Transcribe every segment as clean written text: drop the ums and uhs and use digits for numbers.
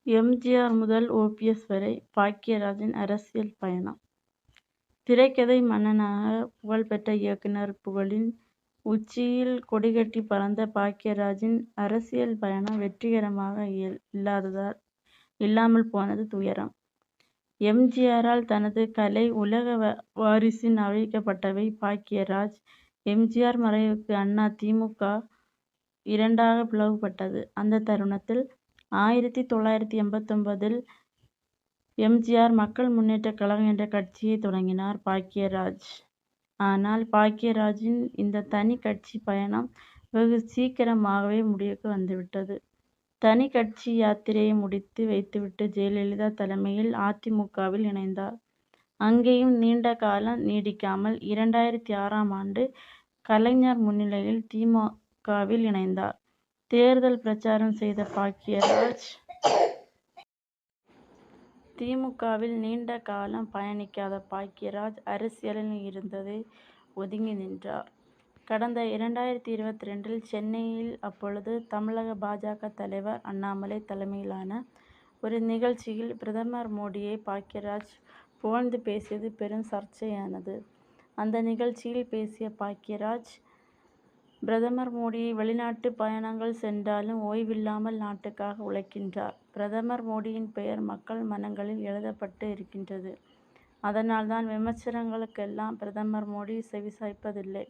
எம்.ஜி.ஆர். முதல் ஓ.பி.எஸ். வரை பாக்யராஜின் அரசியல் பயணம். திரைக்கதை மன்னனாக புகழ்பெற்ற இயக்குனர் புகழின் உச்சியில் கொடிகட்டி பறந்த பாக்யராஜின் அரசியல் பயணம் வெற்றிகரமாக இல்லாமல் போனது துயரம். எம்.ஜி.ஆரால் தனது கலை உலக வாரிசின் அறிவிக்கப்பட்டவை. பாக்யராஜ் எம்.ஜி.ஆர். மறைவுக்கு அண்ணா தி. மு. க. இரண்டாக பிளவுபட்டது. அந்த தருணத்தில் 1989 எம்.ஜி.ஆர். மக்கள் முன்னேற்றக் கழகம் என்ற கட்சியை தொடங்கினார் பாக்யராஜ். ஆனால் பாக்யராஜின் இந்த தனி கட்சி பயணம் வெகு சீக்கிரமாகவே முடிவுக்கு வந்துவிட்டது. தனி கட்சி யாத்திரையை முடித்து வைத்துவிட்டு ஜெயலலிதா தலைமையில் அ.தி.மு.க.வில் இணைந்தார். அங்கேயும் நீண்ட காலம் நீடிக்காமல் 2006ஆம் ஆண்டு கலைஞர் முன்னிலையில் தி.மு.க.வில் இணைந்தார். தேர்தல் பிரச்சாரம் செய்த பாக்யராஜ் தி.மு.க.வில் நீண்ட காலம் பயணிக்காத பாக்யராஜ் அரசியலில் இருந்தே ஒதுங்கி நின்றார். கடந்த 2022 சென்னையில் அப்பொழுது தமிழக பா.ஜ. தலைவர் அண்ணாமலை தலைமையிலான ஒரு நிகழ்ச்சியில் பிரதமர் மோடியை பாக்யராஜ் புகழ்ந்து பேசியது பெரும் சர்ச்சையானது. அந்த நிகழ்ச்சியில் பேசிய பாக்யராஜ், பிரதமர் மோடி வெளிநாட்டு பயணங்கள் சென்றாலும் ஓய்வில்லாமல் நாட்டுக்காக உழைக்கின்றார். பிரதமர் மோடியின் பெயர் மக்கள் மனங்களில் எழுதப்பட்டு இருக்கின்றது. அதனால்தான் விமர்சனங்களுக்கெல்லாம் பிரதமர் மோடி செவிசாய்ப்பதில்லை.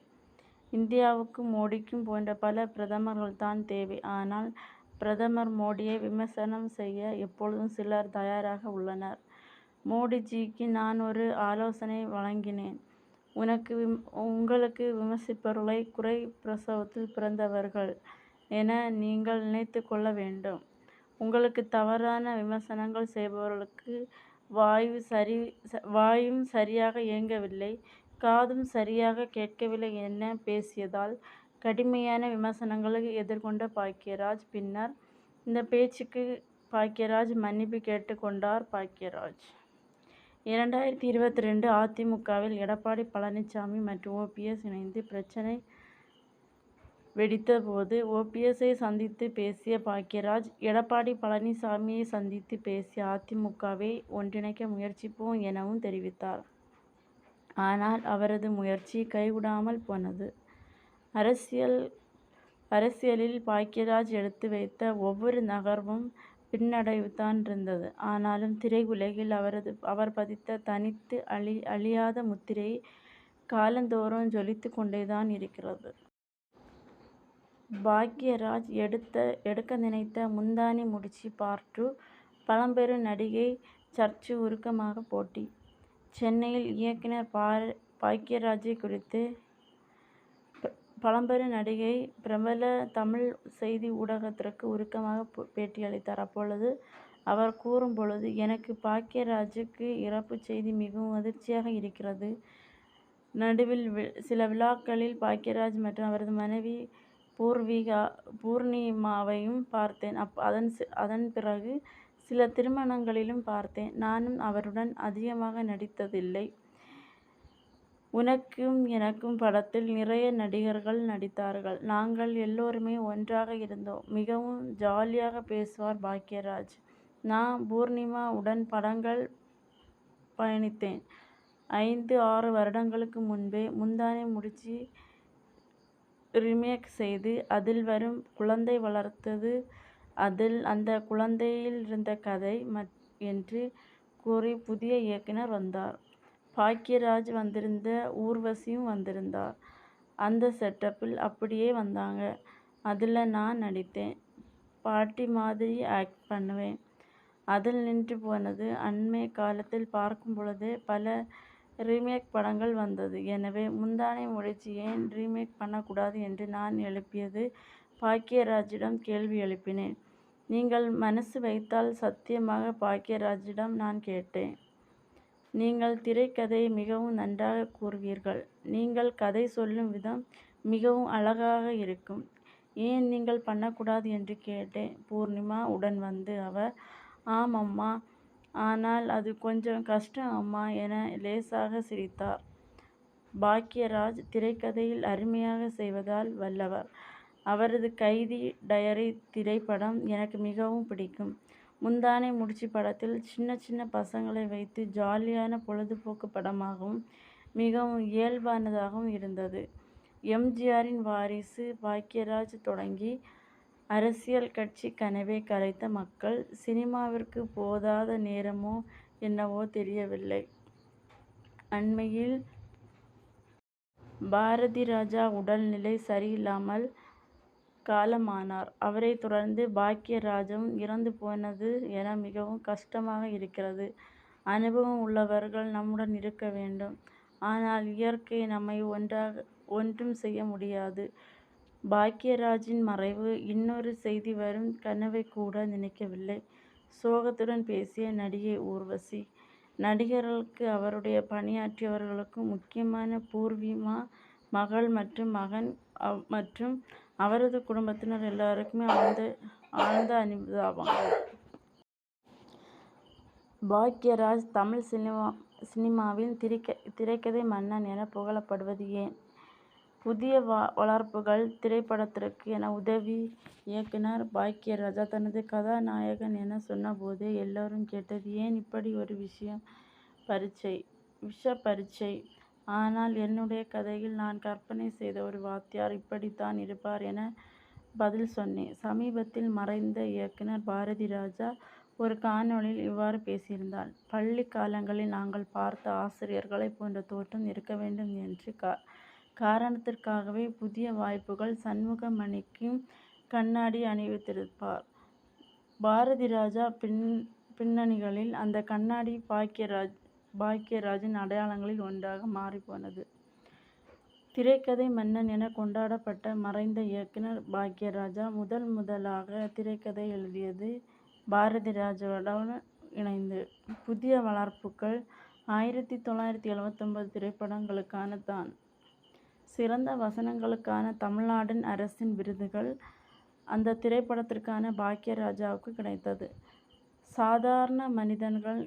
இந்தியாவுக்கு மோடிக்கும் போன்ற பல பிரதமர்கள்தான் தேவை. ஆனால் பிரதமர் மோடியை விமர்சனம் செய்ய எப்பொழுதும் சிலர் தயாராக உள்ளனர். மோடிஜிக்கு நான் ஒரு ஆலோசனை வழங்கினேன். உங்களுக்கு விமர்சிப்பவர்களை குறை பிரசவத்தில் பிறந்தவர்கள் என நீங்கள் நினைத்துக் கொள்ள வேண்டும். உங்களுக்கு தவறான விமர்சனங்கள் செய்பவர்களுக்கு வாயும் சரியாக இயங்கவில்லை, காதும் சரியாக கேட்கவில்லை என பேசியதால் கடுமையான விமர்சனங்களை எதிர்கொண்ட பாக்யராஜ் பின்னர் இந்த பேச்சுக்கு பாக்யராஜ் மன்னிப்பு கேட்டுக் கொண்டார். பாக்யராஜ் 2022 அ.தி.மு.க.வில் எடப்பாடி பழனிசாமி மற்றும் ஓ.பி.எஸ். இணைந்து பிரச்னை வெடித்த போது ஓ.பி.எஸ்.ஐ சந்தித்து பேசிய பாக்யராஜ், எடப்பாடி பழனிசாமியை சந்தித்து பேசி அ.தி.மு.க.வை ஒன்றிணைக்க முயற்சிப்போம் எனவும் தெரிவித்தார். ஆனால் அவரது முயற்சி கைகூடாமல் போனது. அரசியலில் பாக்யராஜ் எடுத்து வைத்த ஒவ்வொரு நகர்வும் பின்னடைவுதான் இருந்தது. ஆனாலும் திரையுலகில் அவர் பதித்த தனித்து அழியாத முத்திரை காலந்தோறும் ஜொலித்துக் கொண்டேதான் இருக்கிறது. பாக்யராஜ் எடுக்க நினைத்த முந்தானை முடிச்சு பார்ட் 2 பழம்பெரும் நடிகை சற்று உருக்கமாக பேட்டி. சென்னையில் இயக்குனர் பாக்யராஜை குறித்து பழம்பெரும் நடிகை பிரபல தமிழ் செய்தி ஊடகத்திற்கு உருக்கமாக பேட்டியளித்தார். அப்பொழுது அவர் கூறும்பொழுது, எனக்கு பாக்யராஜுக்கு இறப்பு செய்தி மிகவும் அதிர்ச்சியாக இருக்கிறது. நடுவில் சில விழாக்களில் பாக்யராஜ் மற்றும் அவரது மனைவி பூர்ணிமாவையும் பார்த்தேன். அதன் பிறகு சில திருமணங்களிலும் பார்த்தேன். நானும் அவருடன் அதிகமாக நடித்ததில்லை. உனக்கும் எனக்கும் படத்தில் நிறைய நடிகர்கள் நடித்தார்கள். நாங்கள் எல்லோருமே ஒன்றாக இருந்தோம். மிகவும் ஜாலியாக பேசுவார் பாக்யராஜ். நான் பூர்ணிமா உடன் படங்கள் பயணித்தேன். 5-6 வருடங்களுக்கு முன்பே முந்தானை முடிச்சு ரீமேக் செய்து அதில் வரும் குழந்தை வளர்த்தது அந்த குழந்தையில் இருந்த கதை என்று கூறி புதிய இயக்குனர் வந்தார். பாக்யராஜ் வந்திருந்த ஊர்வசியும் வந்திருந்தார். அந்த செட்டப்பில் அப்படியே வந்தாங்க. அதில் நான் நடித்தேன். பாட்டி மாதிரி ஆக்ட் பண்ணுவேன். அதில் நின்று போனது. அண்மை காலத்தில் பார்க்கும் பொழுதே பல ரீமேக் படங்கள் வந்தது. எனவே முந்தானை முடிச்சு ஏன் ரீமேக் பண்ணக்கூடாது என்று நான் எழுப்பியது. பாக்யராஜிடம் கேள்வி எழுப்பினேன். நீங்கள் மனசு வைத்தால் சத்தியமாக பாக்யராஜிடம் நான் கேட்டேன். நீங்கள் திரைக்கதையை மிகவும் நன்றாக கூறுவீர்கள். நீங்கள் கதை சொல்லும் விதம் மிகவும் அழகாக இருக்கும். ஏன் நீங்கள் பண்ணக்கூடாது என்று கேட்டேன். பூர்ணிமா உடன் வந்து அவர், ஆம் அம்மா, ஆனால் அது கொஞ்சம் கஷ்டம் அம்மா என லேசாக சிரித்தார். பாக்யராஜ் திரைக்கதையில் அருமையாக செய்வதால் வல்லவர். அவரது கைதி டயரி திரைப்படம் எனக்கு மிகவும் பிடிக்கும். முந்தானை முடிச்சு படத்தில் சின்ன சின்ன பசங்களை வைத்து ஜாலியான பொழுதுபோக்கு படமாகவும் மிகவும் இயல்பானதாகவும் இருந்தது. எம்.ஜி.ஆரின் வாரிசு பாக்யராஜ் தொடங்கி அரசியல் கட்சி கனவை கலைத்த மக்கள் சினிமாவிற்கு போதாத நேரமோ என்னவோ தெரியவில்லை. அண்மையில் பாரதி ராஜா உடல்நிலை சரியில்லாமல் காலமானார். அவரை தொடர்ந்து பாக்யராஜும் இறந்து போனது என மிகவும் கஷ்டமாக இருக்கிறது. அனுபவம் உள்ளவர்கள் நம்முடன் இருக்க வேண்டும். ஆனால் இயற்கை நம்மை ஒன்றும் செய்ய முடியாது. பாக்யராஜின் மறைவு இன்னொரு செய்தி வரும் கனவை கூட நினைக்கவில்லை. சோகத்துடன் பேசிய நடிகை ஊர்வசி. நடிகர்களுக்கு அவருடைய பணியாற்றியவர்களுக்கும் முக்கியமான பூர்விமா மகள் மற்றும் மகன் மற்றும் அவரது குடும்பத்தினர் எல்லாருக்குமே ஆழ்ந்த அனுதாபங்கள். பாக்யராஜ் தமிழ் சினிமாவின் திரைக்கதை மன்னன் என புகழப்படுவது ஏன்? புதிய வளர்ப்புகள் திரைப்படத்திற்கு என உதவி இயக்குனர் பாக்யராஜா தனது கதாநாயகன் என சொன்னபோதே எல்லோரும் கேட்டது ஏன் இப்படி ஒரு விஷ பரீட்சை. ஆனால் என்னுடைய கதையில் நான் கற்பனை செய்த ஒரு வாத்தியார் இப்படித்தான் இருப்பார் என பதில் சொன்னேன். சமீபத்தில் மறைந்த இயக்குனர் பாரதி ராஜா ஒரு காணொளியில் இவ்வாறு பேசியிருந்தார். பள்ளி காலங்களில் நாங்கள் பார்த்த ஆசிரியர்களை போன்ற தோற்றம் இருக்க வேண்டும் என்று காரணத்திற்காகவே புதிய வாய்ப்புகள் சண்முகமணிக்கும் கண்ணாடி அணிவித்திருப்பார். பாரதி ராஜா பின்னணிகளில் அந்த கண்ணாடி பாக்யராஜின் அடையாளங்களில் ஒன்றாக மாறிப்போனது. திரைக்கதை மன்னன் என கொண்டாடப்பட்ட மறைந்த இயக்குனர் பாக்யராஜா முதலாக திரைக்கதை எழுதியது பாரதி ராஜாவுடன் இணைந்து. புதிய வளர்ப்புகள் 1979 திரைப்படங்களுக்கான தான். சிறந்த வசனங்களுக்கான தமிழ்நாடு அரசின் விருதுகள் அந்த திரைப்படத்திற்கான பாக்யராஜாவுக்கு கிடைத்தது. சாதாரண மனிதர்கள்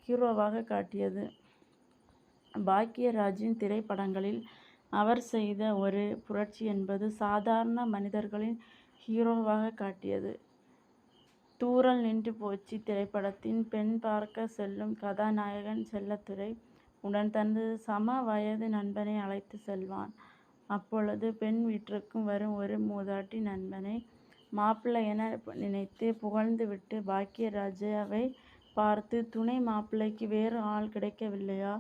ஹீரோவாக காட்டியது. பாக்யராஜின் திரைப்படங்களில் அவர் செய்த ஒரு புரட்சி என்பது சாதாரண மனிதர்களின் ஹீரோவாக காட்டியது. தூறல் நின்று போச்சு திரைப்படத்தின் பெண் பார்க்க செல்லும் கதாநாயகன் செல்லத்துரை உடன் தனது சம வயது நண்பனை அழைத்து செல்வான். அப்பொழுது பெண் வீட்டிற்கு வரும் ஒரு மூதாட்டி நண்பனை மாப்பிள்ளை என நினைத்து புகழ்ந்துவிட்டு பாக்யராஜாவை பார்த்து துணை மாப்பிள்ளைக்கு வேறு ஆள் கிடைக்கவில்லையா,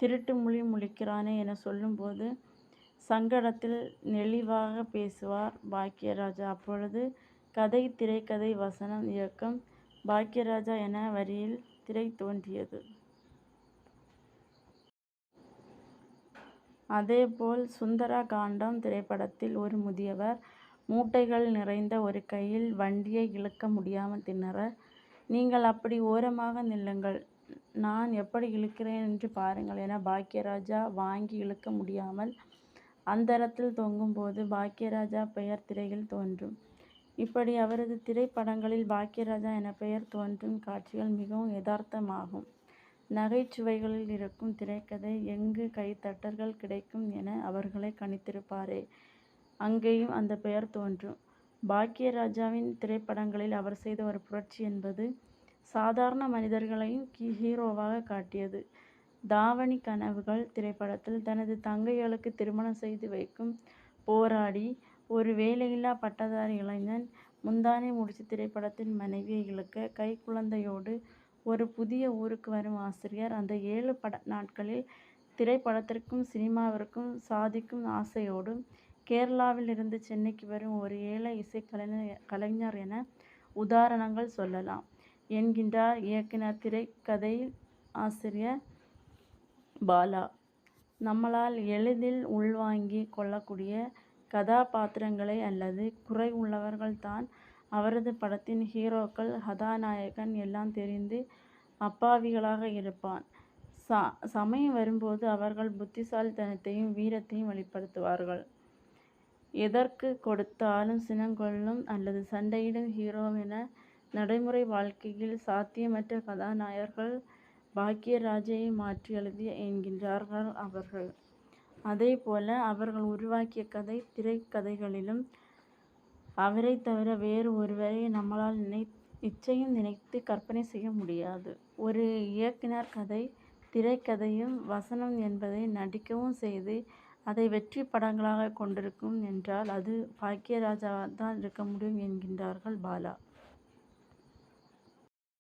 திருட்டு முழிக்கிறானே என சொல்லும்போது சங்கடத்தில் நெளிவாக பேசுவார் பாக்யராஜா. அப்பொழுது கதை திரைக்கதை வசனம் இயக்கம் பாக்யராஜா என வரியில் திரை தோன்றியது. அதேபோல் சுந்தர காண்டம் திரைப்படத்தில் ஒரு முதியவர் மூட்டைகள் நிறைந்த ஒரு கையில் வண்டியை இழுக்க முடியாமல் திணற, நீங்கள் அப்படி ஓரமாக நில்லுங்கள், நான் எப்படி இழுக்கிறேன் என்று பாருங்கள் என பாக்யராஜா வாங்கி இழுக்க முடியாமல் அந்தரத்தில் தொங்கும்போது பாக்யராஜா பெயர் திரையில் தோன்றும். இப்படி அவரது திரைப்படங்களில் பாக்யராஜா என பெயர் தோன்றும் காட்சிகள் மிகவும் யதார்த்தமாகும். நகைச்சுவைகளில் இருக்கும் திரைக்கதை எங்கு கைத்தட்டல்கள் கிடைக்கும் என அவர்களே கணித்திருப்பாரே, அங்கேயும் அந்த பெயர் தோன்றும். பாக்யராஜாவின் திரைப்படங்களில் அவர் செய்த ஒரு புரட்சி என்பது சாதாரண மனிதர்களையும் ஹீரோவாக காட்டியது. தாவணி கனவுகள் திரைப்படத்தில் தனது தங்கைகளுக்கு திருமணம் செய்து வைக்கும் போராடி ஒரு வேலையில்லா பட்டதாரி இளைஞன் முந்தானை முடிச்சு திரைப்படத்தின் மனைவியை இழுக்க கைக்குழந்தையோடு ஒரு புதிய ஊருக்கு வரும் ஆசிரியர் அந்த 7 நாட்களில் திரைப்படத்திற்கும் சினிமாவிற்கும் சாதிக்கும் ஆசையோடு கேரளாவில் இருந்து சென்னைக்கு வரும் ஒரு ஏழை இசைக்கலைஞர் என உதாரணங்கள் சொல்லலாம் என்கின்றார் இயக்குனர் திரைக்கதை ஆசிரியர் பாலா. நம்மளால் எளிதில் உள்வாங்கிக் கொள்ளக்கூடிய கதாபாத்திரங்களை அல்லது குறை உள்ளவர்கள்தான் அவரது படத்தின் ஹீரோக்கள், கதாநாயகன் எல்லாம் தெரிந்து அப்பாவிகளாக இருப்பான். சமயம் வரும்போது அவர்கள் புத்திசாலித்தனத்தையும் வீரத்தையும் வெளிப்படுத்துவார்கள். எதற்கு கொடுத்தாலும் சினங்கொள்ளும் அல்லது சண்டையிடும் ஹீரோ என நடைமுறை வாழ்க்கையில் சாத்தியமற்ற கதாநாயகர்கள் பாக்யராஜை மாற்றி எழுதிய என்கின்றார்கள் அவர்கள். அதேபோல அவர்கள் உருவாக்கிய திரைக்கதைகளிலும் அவரை தவிர வேறு ஒருவரை நம்மால் இச்சையும் நினைத்து கற்பனை செய்ய முடியாது. ஒரு இயக்குனர் கதை, திரைக்கதையும் வசனம் என்பதை நடிக்கவும் செய்து அதை வெற்றி படங்களாக கொண்டிருக்கும் என்றால் அது பாக்யராஜாவால்தான் இருக்க முடியும் என்கின்றார்கள் பாலா.